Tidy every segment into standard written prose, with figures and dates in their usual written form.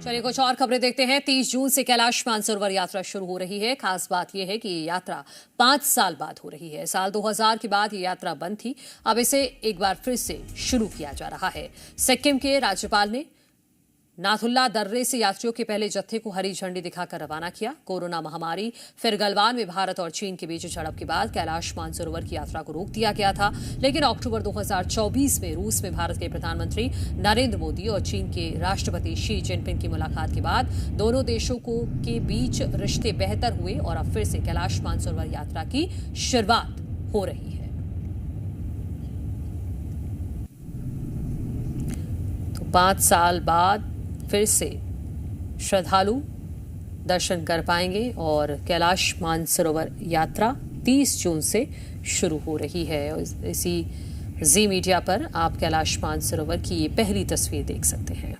चलिए कुछ और खबरें देखते हैं। 30 जून से कैलाश मानसरोवर यात्रा शुरू हो रही है। खास बात यह है कि ये यात्रा 5 साल बाद हो रही है। साल 2000 के बाद ये यात्रा बंद थी, अब इसे एक बार फिर से शुरू किया जा रहा है। सिक्किम के राज्यपाल ने नाथुला दर्रे से यात्रियों के पहले जत्थे को हरी झंडी दिखाकर रवाना किया। कोरोना महामारी फिर गलवान में भारत और चीन के बीच झड़प के बाद कैलाश मानसरोवर की यात्रा को रोक दिया गया था, लेकिन अक्टूबर 2024 में रूस में भारत के प्रधानमंत्री नरेंद्र मोदी और चीन के राष्ट्रपति शी जिनपिंग की मुलाकात के बाद दोनों देशों के बीच रिश्ते बेहतर हुए और अब फिर से कैलाश मानसरोवर यात्रा की शुरुआत हो रही है। तो 5 साल बाद फिर से श्रद्धालु दर्शन कर पाएंगे और कैलाश मानसरोवर यात्रा 30 जून से शुरू हो रही है। इसी जी मीडिया पर आप कैलाश मानसरोवर की ये पहली तस्वीर देख सकते हैं।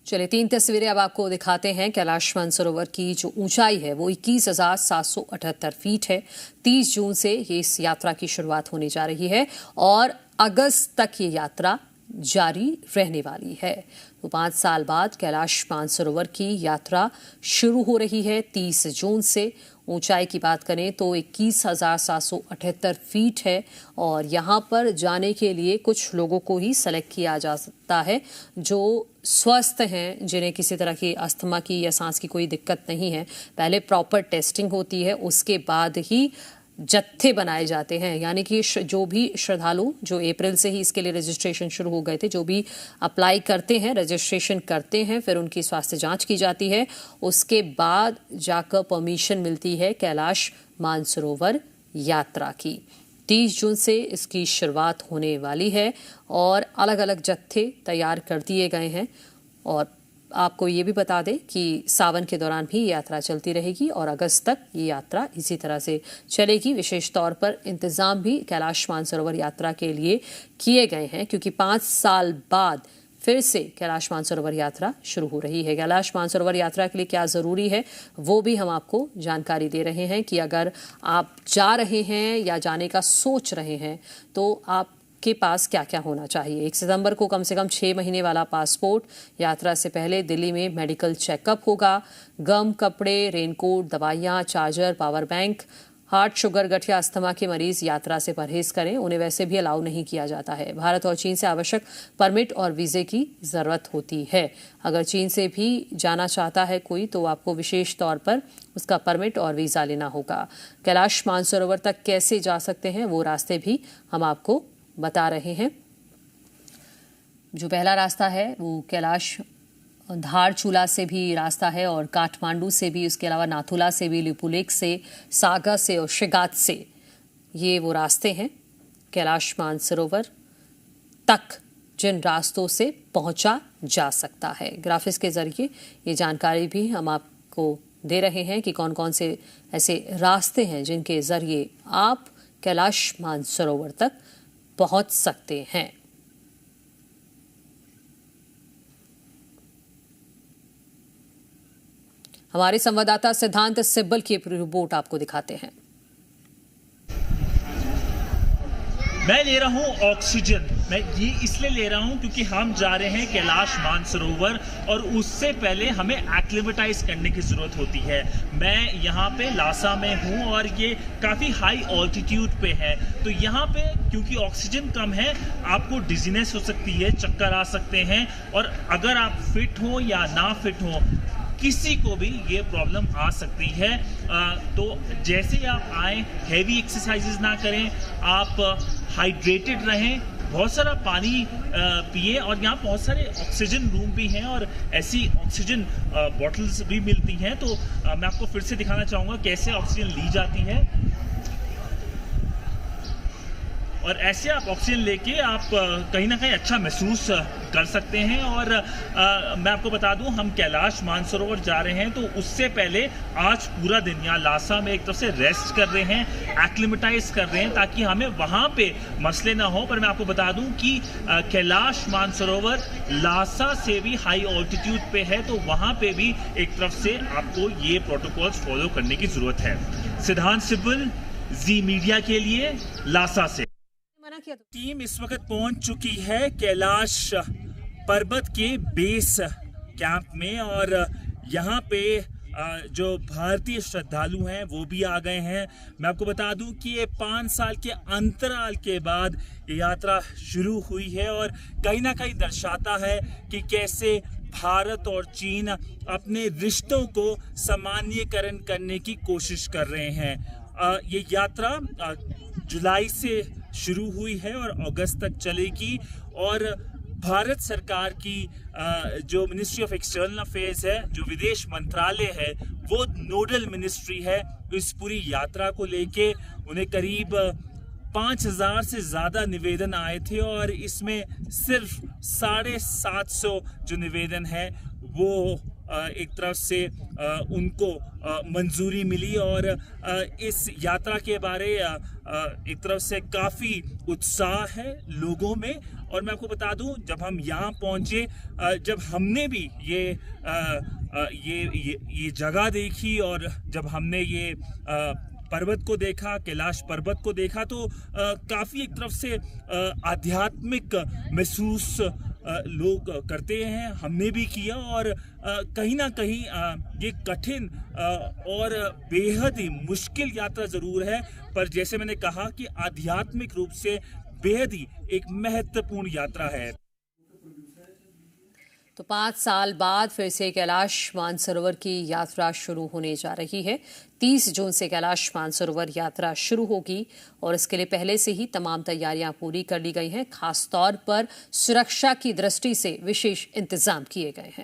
चलिए 3 तस्वीरें अब आपको दिखाते हैं। कैलाश मानसरोवर की जो ऊंचाई है वो 21,778 फीट है। 30 जून से ये इस यात्रा की शुरुआत होने जा रही है और अगस्त तक ये यात्रा जारी रहने वाली है। तो 5 साल बाद कैलाश मानसरोवर की यात्रा शुरू हो रही है 30 जून से। ऊंचाई की बात करें तो 21,778 फीट है और यहाँ पर जाने के लिए कुछ लोगों को ही सेलेक्ट किया जा सकता है जो स्वस्थ हैं, जिन्हें किसी तरह की अस्थमा की या सांस की कोई दिक्कत नहीं है। पहले प्रॉपर टेस्टिंग होती है, उसके बाद ही जत्थे बनाए जाते हैं। यानी कि जो भी श्रद्धालु जो अप्रैल से ही इसके लिए रजिस्ट्रेशन शुरू हो गए थे, जो भी अप्लाई करते हैं, रजिस्ट्रेशन करते हैं, फिर उनकी स्वास्थ्य जांच की जाती है, उसके बाद जाकर परमिशन मिलती है कैलाश मानसरोवर यात्रा की। 30 जून से इसकी शुरुआत होने वाली है और अलग अलग जत्थे तैयार कर दिए गए हैं। और आपको ये भी बता दें कि सावन के दौरान भी यात्रा चलती रहेगी और अगस्त तक ये यात्रा इसी तरह से चलेगी। विशेष तौर पर इंतजाम भी कैलाश मानसरोवर यात्रा के लिए किए गए हैं क्योंकि 5 साल बाद फिर से कैलाश मानसरोवर यात्रा शुरू हो रही है। कैलाश मानसरोवर यात्रा के लिए क्या ज़रूरी है वो भी हम आपको जानकारी दे रहे हैं कि अगर आप जा रहे हैं या जाने का सोच रहे हैं तो आप के पास क्या क्या होना चाहिए। 1 सितंबर को कम से कम 6 महीने वाला पासपोर्ट, यात्रा से पहले दिल्ली में मेडिकल चेकअप होगा, गम, कपड़े, रेनकोट, दवाइयाँ, charger, power bank. Heart, sugar, गठिया, अस्थमा के मरीज यात्रा से परहेज करें, उन्हें वैसे भी अलाउ नहीं किया जाता है। भारत और चीन से आवश्यक परमिट और वीजे की जरूरत होती है। अगर चीन से भी जाना चाहता है कोई तो आपको विशेष तौर पर उसका परमिट और वीजा लेना होगा। कैलाश मानसरोवर तक कैसे जा सकते हैं वो रास्ते भी हम आपको बता रहे हैं। जो पहला रास्ता है वो कैलाश धारचूला से भी रास्ता है और काठमांडू से भी, उसके अलावा नाथुला से भी, लिपुलेख से, सागा से और शिगात से, ये वो रास्ते हैं कैलाश मानसरोवर तक जिन रास्तों से पहुंचा जा सकता है। ग्राफिक्स के जरिए ये जानकारी भी हम आपको दे रहे हैं कि कौन कौन से ऐसे रास्ते हैं जिनके जरिए आप कैलाश मानसरोवर तक पहुंच सकते हैं। हमारे संवाददाता सिद्धांत सिब्बल की रिपोर्ट आपको दिखाते हैं। मैं ले रहा हूं ऑक्सीजन। मैं ये इसलिए ले रहा हूं क्योंकि हम जा रहे हैं कैलाश मानसरोवर और उससे पहले हमें एक्लिमेटाइज करने की ज़रूरत होती है। मैं यहाँ पे लासा में हूँ और ये काफ़ी हाई ऑल्टीट्यूड पे है, तो यहाँ पे क्योंकि ऑक्सीजन कम है आपको डिजीनेस हो सकती है, चक्कर आ सकते हैं और अगर आप फिट हो या ना फिट हो किसी को भी ये प्रॉब्लम आ सकती है। तो जैसे ही आप आए हैवी एक्सरसाइजेज ना करें, आप हाइड्रेटेड रहें, बहुत सारा पानी पिए और यहाँ बहुत सारे ऑक्सीजन रूम भी हैं और ऐसी ऑक्सीजन बॉटल्स भी मिलती हैं। तो मैं आपको फिर से दिखाना चाहूँगा कैसे ऑक्सीजन ली जाती है और ऐसे आप ऑक्सीजन लेके आप कहीं ना कहीं अच्छा महसूस कर सकते हैं। और मैं आपको बता दूं हम कैलाश मानसरोवर जा रहे हैं तो उससे पहले आज पूरा दिन यहाँ लासा में एक तरफ से रेस्ट कर रहे हैं, एक्लिमेटाइज कर रहे हैं ताकि हमें वहाँ पे मसले ना हो। पर मैं आपको बता दूं कि कैलाश मानसरोवर लासा से भी हाई ऑल्टीट्यूड पे है तो वहाँ पे भी एक तरफ से आपको ये प्रोटोकॉल्स फॉलो करने की ज़रूरत है। सिद्धांत सिब्बल, जी मीडिया के लिए, लासा से। टीम इस वक्त पहुंच चुकी है कैलाश पर्वत के बेस कैंप में और यहाँ पे जो भारतीय श्रद्धालु हैं वो भी आ गए हैं। मैं आपको बता दूं कि ये 5 साल के अंतराल के बाद ये यात्रा शुरू हुई है और कहीं ना कहीं दर्शाता है कि कैसे भारत और चीन अपने रिश्तों को सामान्यीकरण करने की कोशिश कर रहे हैं। ये यात्रा जुलाई से शुरू हुई है और अगस्त तक चलेगी और भारत सरकार की जो मिनिस्ट्री ऑफ एक्सटर्नल अफेयर्स है, जो विदेश मंत्रालय है, वो नोडल मिनिस्ट्री है। इस पूरी यात्रा को लेके उन्हें करीब 5,000 से ज़्यादा निवेदन आए थे और इसमें सिर्फ 750 जो निवेदन है वो एक तरफ से उनको मंजूरी मिली और इस यात्रा के बारे एक तरफ से काफ़ी उत्साह है लोगों में। और मैं आपको बता दूं, जब हम यहाँ पहुँचे, जब हमने भी ये जगह देखी और जब हमने ये पर्वत को देखा, कैलाश पर्वत को देखा, तो काफ़ी एक तरफ से आध्यात्मिक महसूस लोग करते हैं, हमने भी किया। और कहीं ना कहीं ये कठिन और बेहद ही मुश्किल यात्रा ज़रूर है, पर जैसे मैंने कहा कि आध्यात्मिक रूप से बेहद ही एक महत्वपूर्ण यात्रा है। तो 5 साल बाद फिर से कैलाश मानसरोवर की यात्रा शुरू होने जा रही है। 30 जून से कैलाश मानसरोवर यात्रा शुरू होगी और इसके लिए पहले से ही तमाम तैयारियां पूरी कर ली गई हैं। खास तौर पर सुरक्षा की दृष्टि से विशेष इंतजाम किए गए हैं।